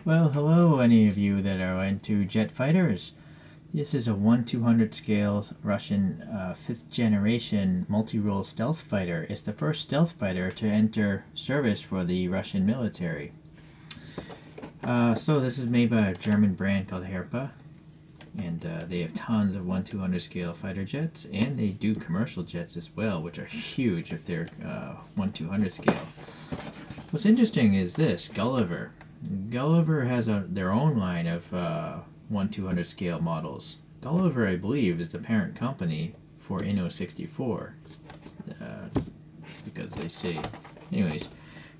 Well, hello, any of you that are into jet fighters. This is a 1/200 scale Russian 5th generation multi-role stealth fighter. It's the first stealth fighter to enter service for the Russian military. So this is made by a German brand called Herpa, and they have tons of 1/200 scale fighter jets, and they do commercial jets as well, which are huge if they're 1/200 scale. What's interesting is this, Gulliver. Gulliver has their own line of 1/200 scale models. Gulliver, I believe, is the parent company for Inno 64, because they say. Anyways,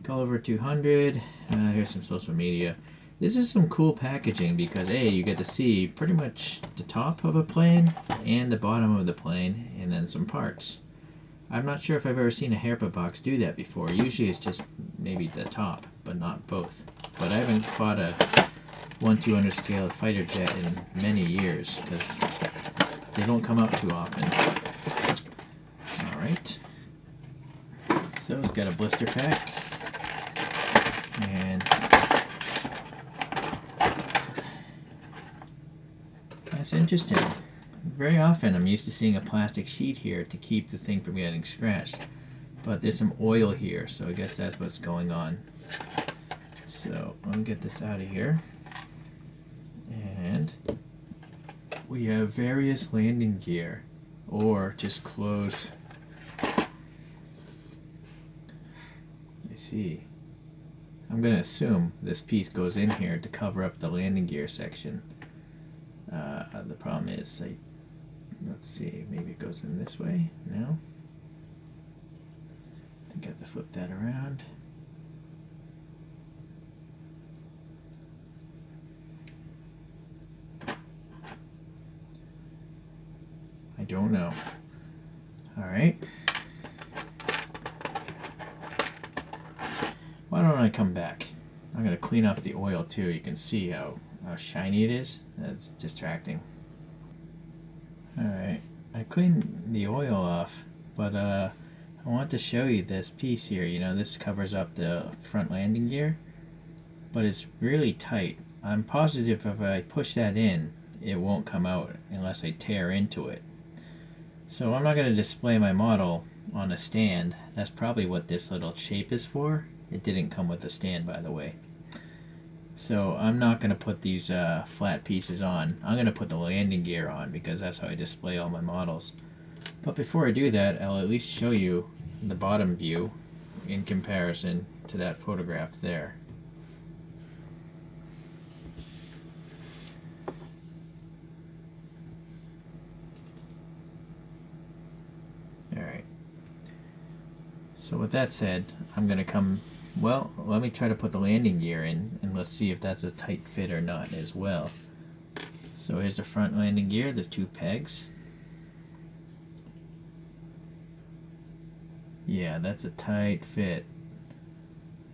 Gulliver 200. Here's some social media. This is some cool packaging because you get to see pretty much the top of a plane and the bottom of the plane, and then some parts. I'm not sure if I've ever seen a Herpa box do that before. Usually it's just maybe the top, but not both. But I haven't bought a 1/200 scale fighter jet in many years because they don't come out too often. Alright. So it's got a blister pack. And that's interesting. Very often I'm used to seeing a plastic sheet here to keep the thing from getting scratched. But there's some oil here, so I guess that's what's going on. So let me get this out of here. And we have various landing gear, or just closed. I see. I'm going to assume this piece goes in here to cover up the landing gear section. The problem is, let's see, maybe it goes in this way. No? I think I have to flip that around. I don't know. Alright. Why don't I come back? I'm going to clean up the oil too. You can see how shiny it is. That's distracting. Alright. I cleaned the oil off, but I want to show you this piece here. You know, this covers up the front landing gear, but it's really tight. I'm positive if I push that in, it won't come out unless I tear into it. So I'm not going to display my model on a stand. That's probably what this little shape is for. It didn't come with a stand, by the way. So I'm not going to put these flat pieces on. I'm going to put the landing gear on because that's how I display all my models. But before I do that, I'll at least show you the bottom view in comparison to that photograph there. Alright. So with that said, I'm going to come, well, let me try to put the landing gear in, and let's see if that's a tight fit or not as well. So here's the front landing gear. There's 2 pegs. Yeah, that's a tight fit.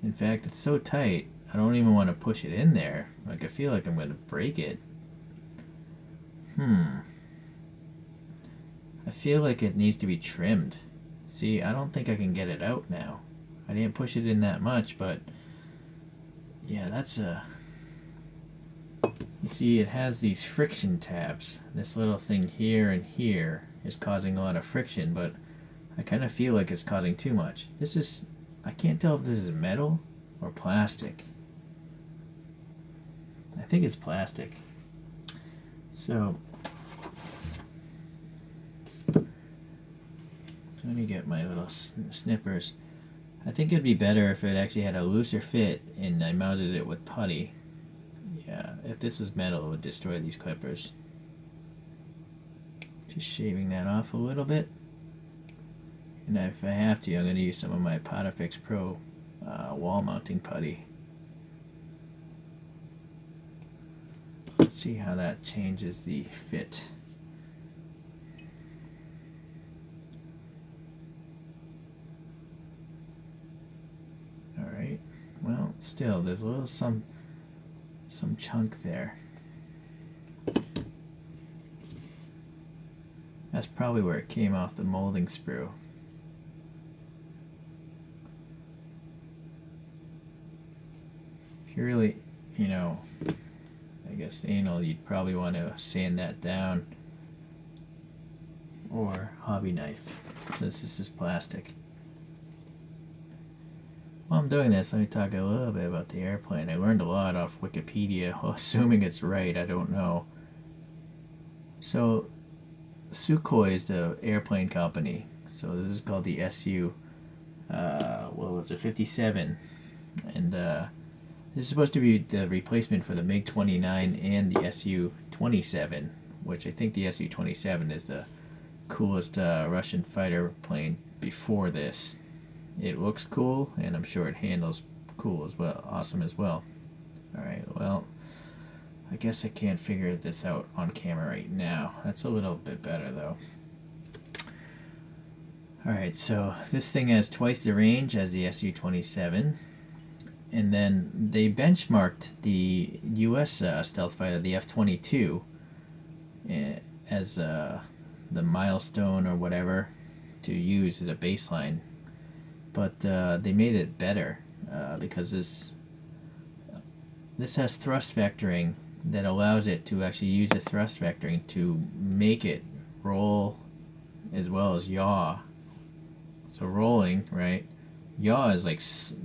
In fact, it's so tight, I don't even want to push it in there. Like, I feel like I'm going to break it. I feel like it needs to be trimmed. See, I don't think I can get it out now. I didn't push it in that much, but yeah, that's a... You see, it has these friction tabs. This little thing here and here is causing a lot of friction, but I kind of feel like it's causing too much. This is... I can't tell if this is metal or plastic. I think it's plastic. So let me get my little snippers. I think it'd be better if it actually had a looser fit and I mounted it with putty. Yeah, if this was metal, it would destroy these clippers. Just shaving that off a little bit. And if I have to, I'm going to use some of my Potafix Pro wall mounting putty. Let's see how that changes the fit. Alright, well, still, there's a little some chunk there. That's probably where it came off the molding sprue. If you really you know, I guess anal, you'd probably want to sand that down, or hobby knife, since this is plastic. While I'm doing this, let me talk a little bit about the airplane. I learned a lot off Wikipedia, assuming it's right, I don't know. So, Sukhoi is the airplane company. So this is called the SU, what was it, 57. And this is supposed to be the replacement for the MiG-29 and the Su-27, which I think the Su-27 is the coolest Russian fighter plane before this. It looks cool, and I'm sure it handles cool as well, awesome as well. Alright, well, I guess I can't figure this out on camera right now. That's a little bit better though. Alright, so this thing has twice the range as the Su-27. And then they benchmarked the U.S. Stealth fighter, the F-22, as the milestone or whatever to use as a baseline. But they made it better because this has thrust vectoring that allows it to actually use the thrust vectoring to make it roll as well as yaw. So rolling, right? Yaw is like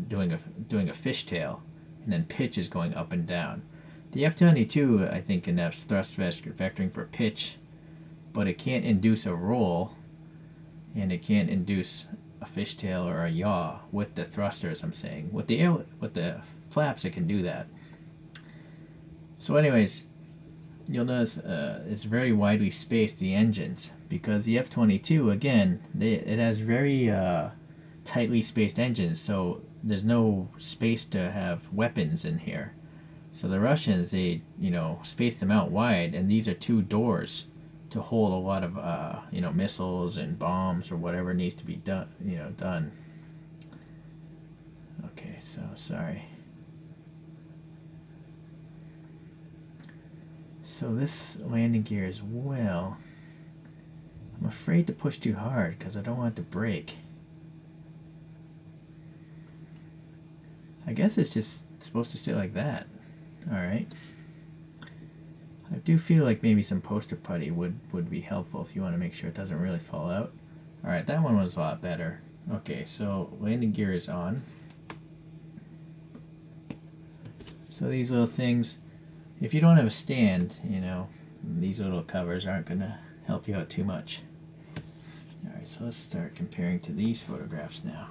doing a fishtail, and then pitch is going up and down. The F-22, I think, can have thrust vectoring for pitch, but it can't induce a roll, and it can't induce a fishtail or a yaw with the thrusters. I'm saying with the flaps, it can do that. So, anyways, you'll notice it's very widely spaced, the engines, because the F-22, again, it has very tightly spaced engines, so there's no space to have weapons in here. So the Russians, they space them out wide, and these are two doors to hold a lot of missiles and bombs or whatever needs to be done. Okay, so sorry. So this landing gear as well, I'm afraid to push too hard because I don't want it to break. I guess it's just supposed to sit like that. Alright. I do feel like maybe some poster putty would be helpful if you want to make sure it doesn't really fall out. Alright, that one was a lot better. Okay, so landing gear is on. So these little things, if you don't have a stand, these little covers aren't going to help you out too much. Alright, so let's start comparing to these photographs now.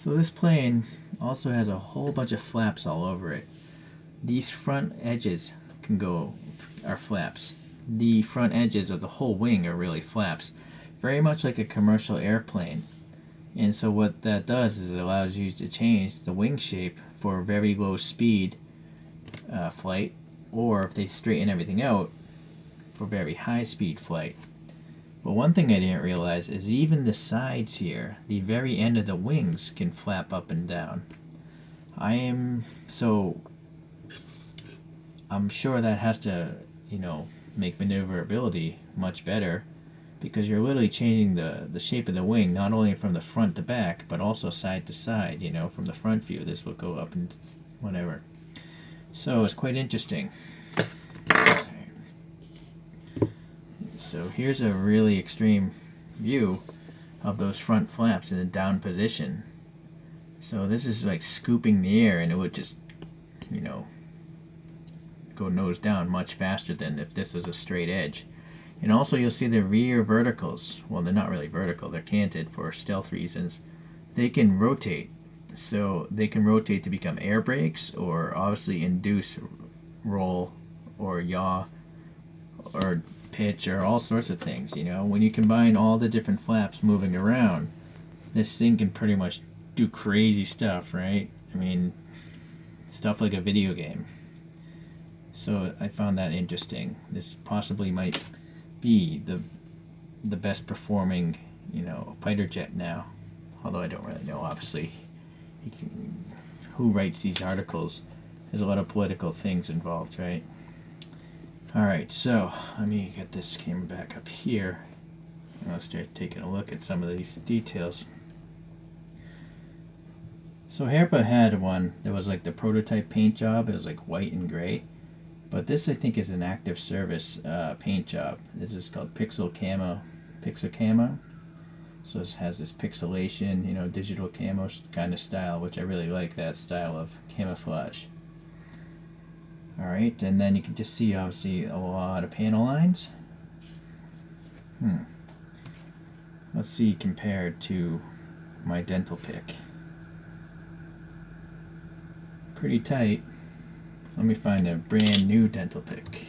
So this plane also has a whole bunch of flaps all over it. These front edges are flaps. The front edges of the whole wing are really flaps, very much like a commercial airplane. And so what that does is it allows you to change the wing shape for very low speed flight, or if they straighten everything out, for very high speed flight. But one thing I didn't realize is even the sides here, the very end of the wings, can flap up and down. I'm sure that has to, make maneuverability much better, because you're literally changing the shape of the wing, not only from the front to back, but also side to side. From the front view, this will go up and whatever. So it's quite interesting. So here's a really extreme view of those front flaps in a down position. So this is like scooping the air, and it would just, go nose down much faster than if this was a straight edge. And also you'll see the rear verticals. Well, they're not really vertical, they're canted for stealth reasons. They can rotate. So they can rotate to become air brakes, or obviously induce roll or yaw or pitch or all sorts of things. When you combine all the different flaps moving around, this thing can pretty much do crazy stuff, right? I mean, stuff like a video game. So I found that interesting. This possibly might be the best performing, fighter jet now. Although I don't really know, obviously. Who writes these articles? There's a lot of political things involved, right? Alright, so let me get this camera back up here, and I'll start taking a look at some of these details. So Herpa had one that was like the prototype paint job. It was like white and gray. But this I think is an active service paint job. This is called Pixel Camo. Pixel Camo. So it has this pixelation, you know, digital camo kind of style, which I really like that style of camouflage. Alright, and then you can just see obviously a lot of panel lines. Let's see compared to my dental pick. Pretty tight. Let me find a brand new dental pick.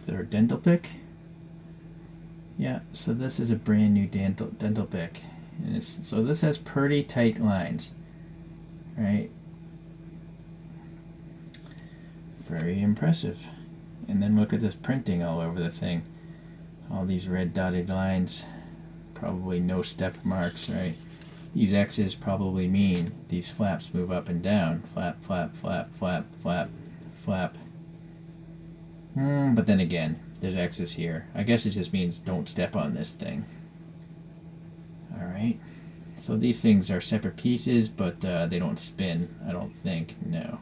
Third dental pick. Yeah, so this is a brand new dental pick. So this has pretty tight lines, right? Very impressive. And then look at this printing all over the thing. All these red dotted lines, probably no step marks, right? These X's probably mean these flaps move up and down. Flap, flap, flap, flap, flap, flap. But then again, there's X's here. I guess it just means don't step on this thing. Alright. So these things are separate pieces, but they don't spin, I don't think. No.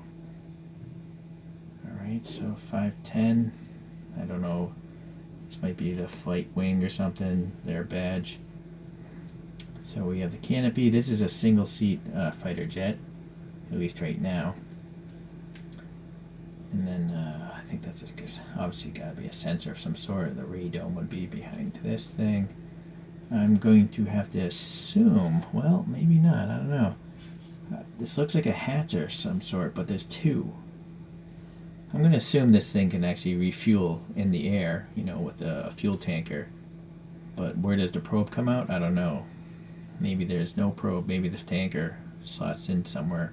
Alright, so 510. I don't know. This might be the flight wing or something, their badge. So we have the canopy. This is a single seat fighter jet, at least right now. And then I think that's it, because obviously got to be a sensor of some sort. The radome would be behind this thing. I'm going to have to assume, well, maybe not, I don't know. This looks like a hatch of some sort, but there's two. I'm going to assume this thing can actually refuel in the air, you know, with a fuel tanker. But where does the probe come out? I don't know. Maybe there's no probe. Maybe the tanker slots in somewhere.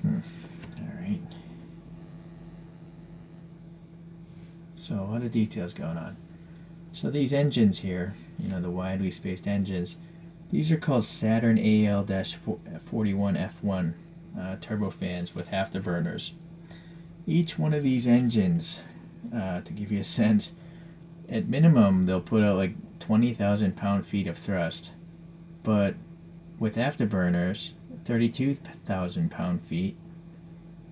Alright. So a lot of details going on. So these engines here, you know, the widely spaced engines, these are called Saturn AL-41F1 turbofans with afterburners. Each one of these engines, to give you a sense, at minimum they'll put out like 20,000 pound-feet of thrust, but with afterburners 32,000 pound-feet,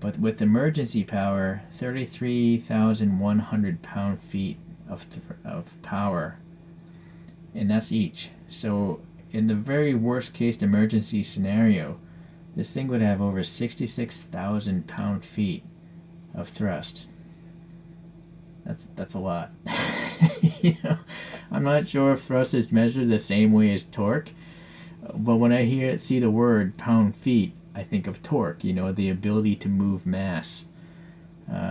but with emergency power 33,100 pound-feet of power, and that's each. So in the very worst case emergency scenario, this thing would have over 66,000 pound-feet of thrust. That's a lot. You know, I'm not sure if thrust is measured the same way as torque, but when I see the word pound-feet, I think of torque. You know, the ability to move mass.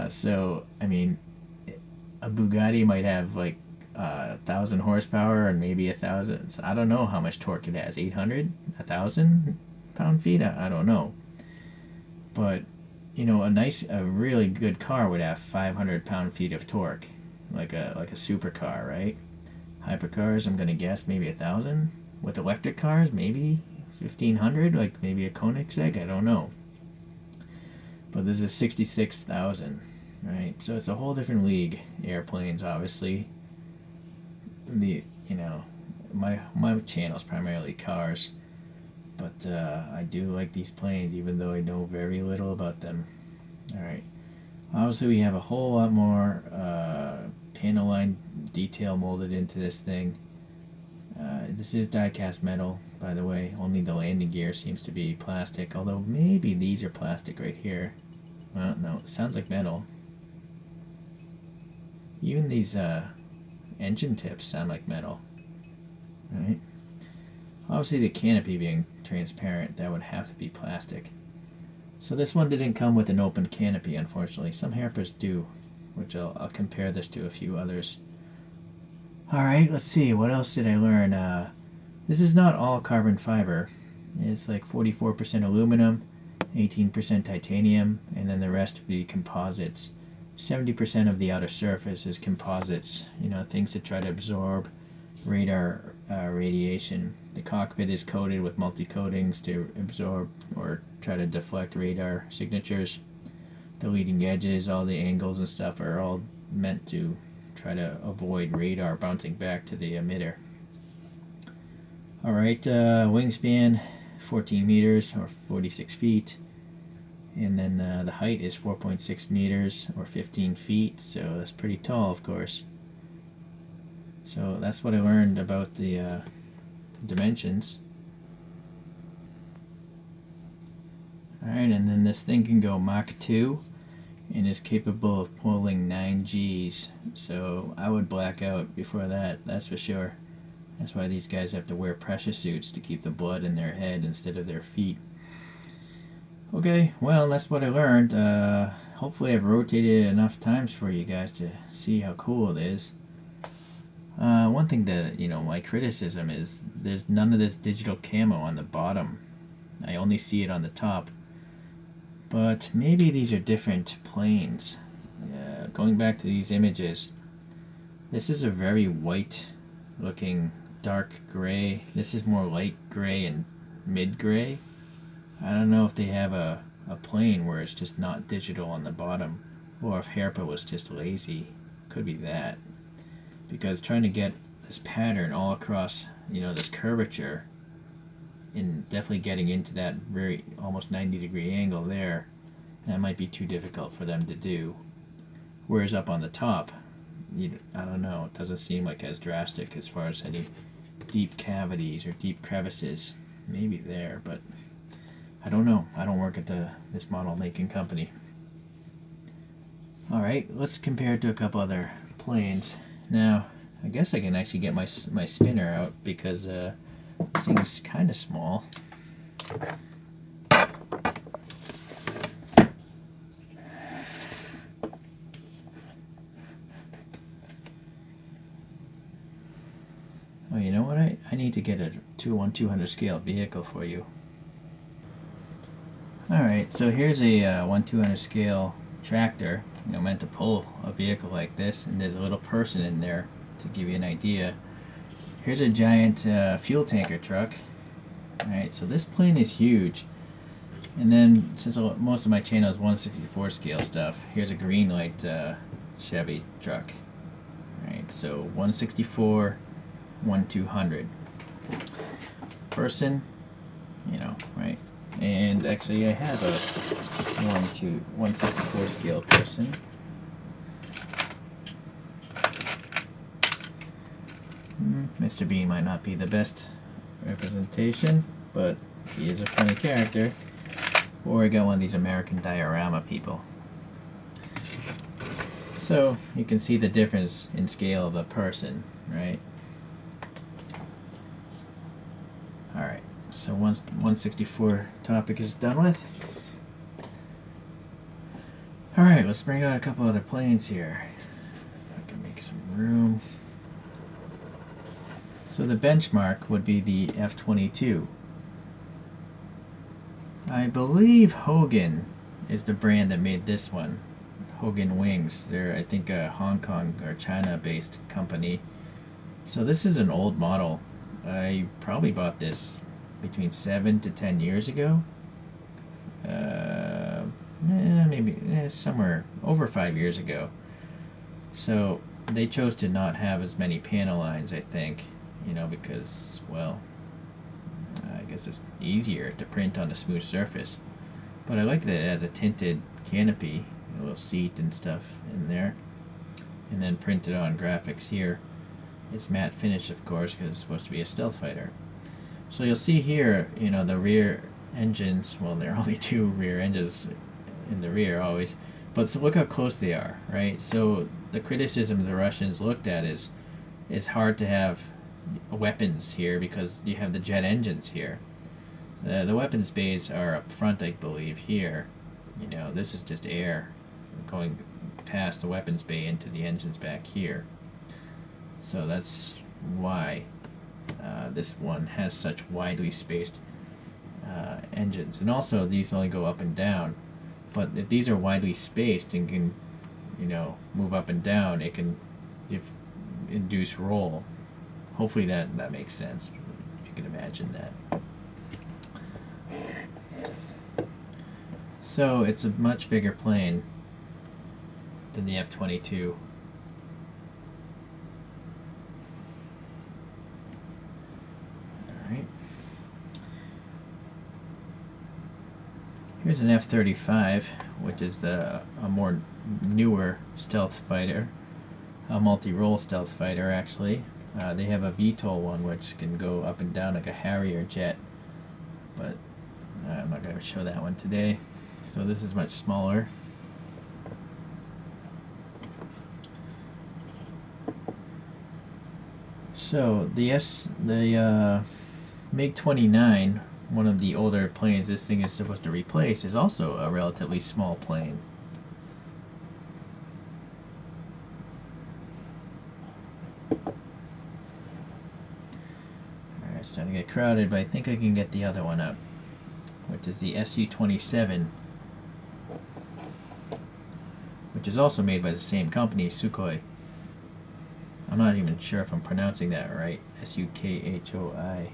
So I mean, a Bugatti might have like 1,000 horsepower and maybe 1,000. I don't know how much torque it has. 800, 1,000 pound-feet. I don't know. But you know, a really good car would have 500 pound-feet of torque, like a supercar, right? Hypercars, I'm gonna guess maybe 1,000. With electric cars, maybe 1,500, like maybe a Koenigsegg. I don't know. But this is 66,000, right? So it's a whole different league. Airplanes, obviously. You know, my channel is primarily cars. But I do like these planes, even though I know very little about them. Alright. Obviously we have a whole lot more panel line detail molded into this thing. This is diecast metal, by the way. Only the landing gear seems to be plastic, although maybe these are plastic right here. Well, no, it sounds like metal. Even these engine tips sound like metal. Right? Obviously the canopy being transparent, that would have to be plastic. So this one didn't come with an open canopy, unfortunately. Some Herpas do, which I'll compare this to a few others. Alright, let's see, what else did I learn? This is not all carbon fiber. It's like 44% aluminum, 18% titanium, and then the rest would be composites. 70% of the outer surface is composites, you know, things that try to absorb radar radiation. The cockpit is coated with multi-coatings to absorb or try to deflect radar signatures. the leading edges, all the angles and stuff are all meant to try to avoid radar bouncing back to the emitter. Alright, wingspan 14 meters or 46 feet. And then the height is 4.6 meters or 15 feet, so that's pretty tall, of course. So that's what I learned about the dimensions. Alright, and then this thing can go Mach 2 and is capable of pulling 9 Gs. So I would black out before that, that's for sure. That's why these guys have to wear pressure suits to keep the blood in their head instead of their feet. Okay, well, that's what I learned. Hopefully I've rotated it enough times for you guys to see how cool it is. One thing that, my criticism is there's none of this digital camo on the bottom. I only see it on the top. But maybe these are different planes. Going back to these images, this is a very white looking dark gray. This is more light gray and mid gray. I don't know if they have a plane where it's just not digital on the bottom, or if Herpa was just lazy. Could be that. Because trying to get this pattern all across, this curvature, and definitely getting into that very almost 90-degree angle there, that might be too difficult for them to do. Whereas up on the top, I don't know, it doesn't seem like as drastic as far as any deep cavities or deep crevices. Maybe there, but I don't know. I don't work at this model making company. Alright, let's compare it to a couple other planes. Now, I guess I can actually get my spinner out because this thing's kind of small. Oh, you know what? I need to get a 1/200 scale vehicle for you. Alright, so here's a 1/200 scale tractor, meant to pull a vehicle like this, and there's a little person in there to give you an idea. Here's a giant fuel tanker truck. Alright, so this plane is huge. And then, since most of my channel is 1/64 scale stuff, here's a green light Chevy truck. Alright, so 1/64, 1/200. Person, right? And actually I have a 1/64 scale person. Mr. Bean might not be the best representation, but he is a funny character. Or I got one of these American diorama people. So you can see the difference in scale of the person, right? Alright, so 1/64 topic is done with. Alright, let's bring out a couple other planes here. I can make some room. So the benchmark would be the F-22. I believe Hogan is the brand that made this one. Hogan Wings. They're, I think, a Hong Kong or China based company. So this is an old model. I probably bought this between 7 to 10 years ago. Maybe somewhere over 5 years ago. So they chose to not have as many panel lines, I think, because, well, I guess it's easier to print on a smooth surface. But I like that it has a tinted canopy, a little seat and stuff in there, and then printed on graphics here. It's matte finish, of course, because it's supposed to be a stealth fighter. So you'll see here, the rear engines, well, there are only 2 rear engines in the rear always, but so look how close they are, right? So the criticism the Russians looked at is it's hard to have weapons here because you have the jet engines here. The weapons bays are up front, I believe, here. This is just air going past the weapons bay into the engines back here. So that's why this one has such widely spaced engines. And also these only go up and down. But if these are widely spaced and can, move up and down, it can induce roll. Hopefully that makes sense, if you can imagine that. So it's a much bigger plane. than the F-22. Alright. Here's an F-35, which is a more newer stealth fighter, a multi-role stealth fighter actually. They have a VTOL one which can go up and down like a Harrier jet, but I'm not going to show that one today. So this is much smaller. So the MiG-29, one of the older planes this thing is supposed to replace, is also a relatively small plane. Alright, it's starting to get crowded, but I think I can get the other one up, which is the SU-27, which is also made by the same company, Sukhoi. I'm not even sure if I'm pronouncing that right. S-U-K-H-O-I.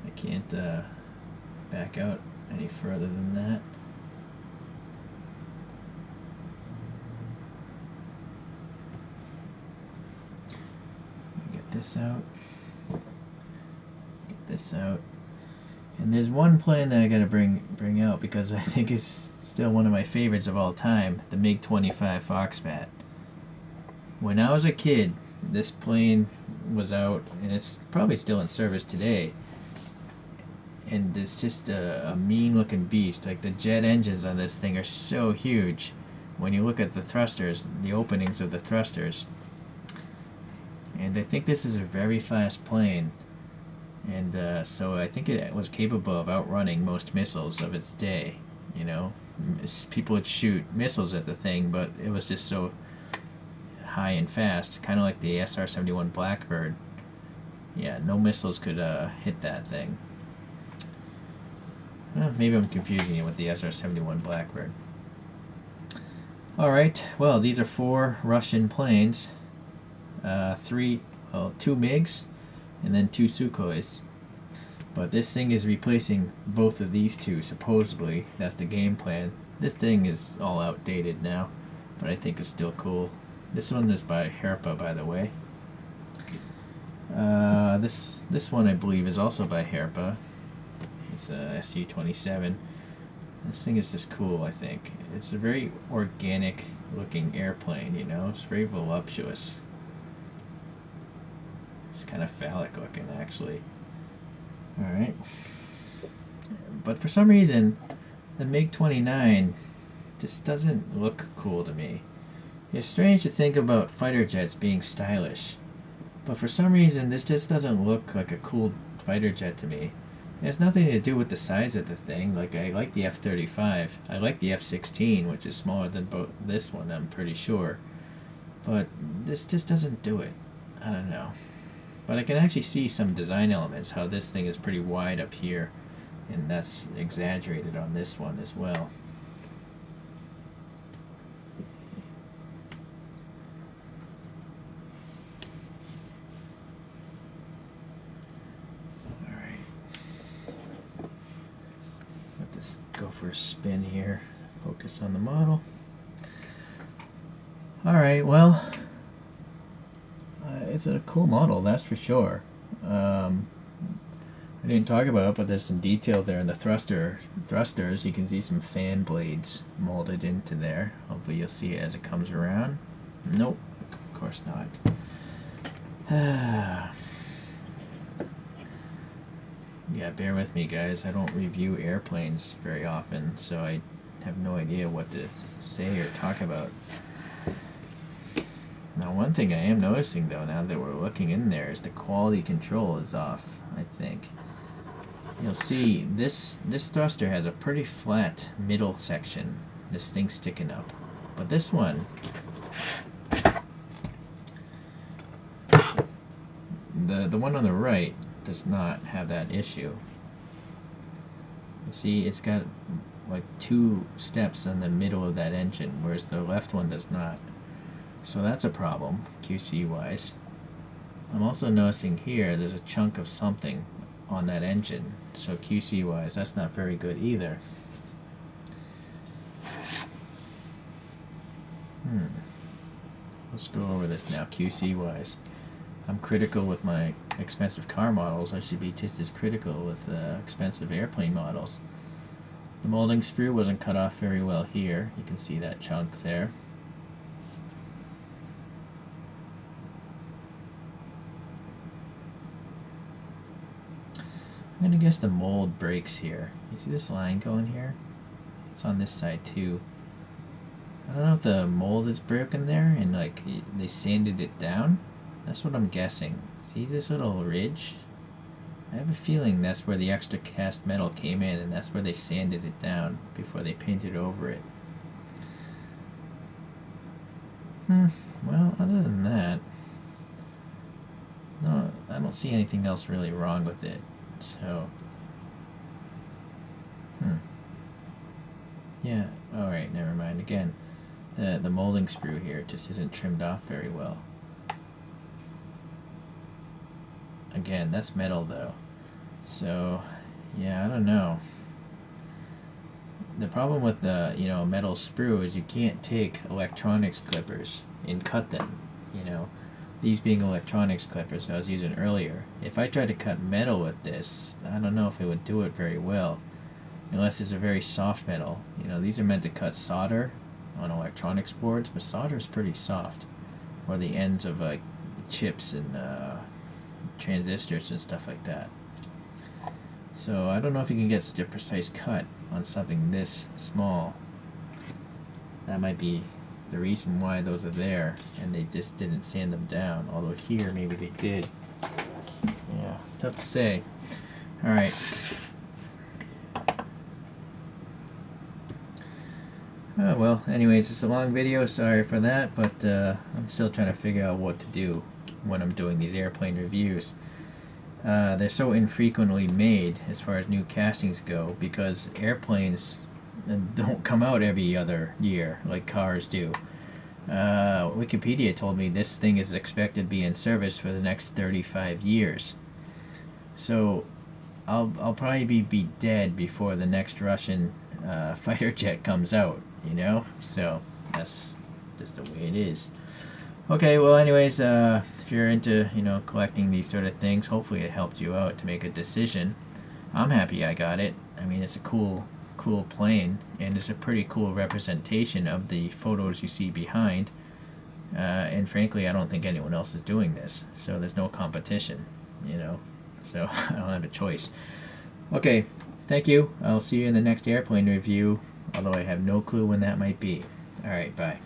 I can't back out any further than that. Get this out. Get this out. And there's one plane that I gotta bring out because I think it's still one of my favorites of all time, the MiG-25 Foxbat. When I was a kid, this plane was out, and it's probably still in service today. And it's just a mean-looking beast. Like, the jet engines on this thing are so huge. When you look at the thrusters, the openings of the thrusters. And I think this is a very fast plane. And so I think it was capable of outrunning most missiles of its day. You know, people would shoot missiles at the thing, but it was just so high and fast, kind of like the SR-71 Blackbird. Yeah, no missiles could hit that thing. Maybe I'm confusing it with the SR-71 Blackbird. Alright, well, these are 4 Russian planes. 2 MiGs, and then 2 Sukhois. But this thing is replacing both of these two, supposedly. That's the game plan. This thing is all outdated now, but I think it's still cool. This one is by Herpa, by the way. This one I believe is also by Herpa. It's a SU-27. This thing is just cool, I think. It's a very organic looking airplane, you know? It's very voluptuous. It's kind of phallic looking, actually. Alright. But for some reason, the MiG-29 just doesn't look cool to me. It's strange to think about fighter jets being stylish, but for some reason this just doesn't look like a cool fighter jet to me. It has nothing to do with the size of the thing. Like, I like the F-35. I like the F-16, which is smaller than this one, I'm pretty sure. But this just doesn't do it. I don't know. But I can actually see some design elements, how this thing is pretty wide up here, and that's exaggerated on this one as well. Alright. Let this go for a spin here. Focus on the model. Alright, well, it's a cool model, that's for sure. I didn't talk about it, but there's some detail there in the thrusters. You can see some fan blades molded into there. Hopefully you'll see it as it comes around. Nope, of course not. Yeah, bear with me, guys. I don't review airplanes very often, so I have no idea what to say or talk about. Now, one thing I am noticing, though, now that we're looking in there, is the quality control is off, I think. You'll see this thruster has a pretty flat middle section, this thing sticking up. But this one, the one on the right, does not have that issue. You see, it's got like 2 steps in the middle of that engine, whereas the left one does not. So that's a problem, QC wise. I'm also noticing here there's a chunk of something on that engine. So QC wise, that's not very good either. Let's go over this now, QC wise. I'm critical with my expensive car models. I should be just as critical with expensive airplane models. The molding sprue wasn't cut off very well here. You can see that chunk there. I'm gonna guess the mold breaks here. You see this line going here? It's on this side too. I don't know if the mold is broken there and like they sanded it down. That's what I'm guessing. See this little ridge? I have a feeling that's where the extra cast metal came in, and that's where they sanded it down before they painted over it. Well, other than that, no, I don't see anything else really wrong with it. So, yeah, alright, never mind. Again, the molding sprue here just isn't trimmed off very well. Again, that's metal though. So, yeah, I don't know. The problem with the metal sprue is you can't take electronics clippers and cut them. These being electronics clippers I was using earlier. If I tried to cut metal with this, I don't know if it would do it very well, unless it's a very soft metal. These are meant to cut solder on electronics boards, but solder is pretty soft, or the ends of like chips and transistors and stuff like that. So I don't know if you can get such a precise cut on something this small. That might be the reason why those are there, and they just didn't sand them down. Although here, maybe they did. Yeah, tough to say. Alright. Oh, well, anyways, it's a long video. Sorry for that, but I'm still trying to figure out what to do when I'm doing these airplane reviews. They're so infrequently made as far as new castings go, because airplanes don't come out every other year like cars do. Wikipedia told me this thing is expected to be in service for the next 35 years. So I'll probably be dead before the next Russian fighter jet comes out, So that's just the way it is. Okay, well, anyways, if you're into, collecting these sort of things, hopefully it helped you out to make a decision. I'm happy I got it. I mean, it's a cool plane, and it's a pretty cool representation of the photos you see behind. And frankly, I don't think anyone else is doing this, so there's no competition, So I don't have a choice. Okay, thank you. I'll see you in the next airplane review, although I have no clue when that might be. Alright, bye.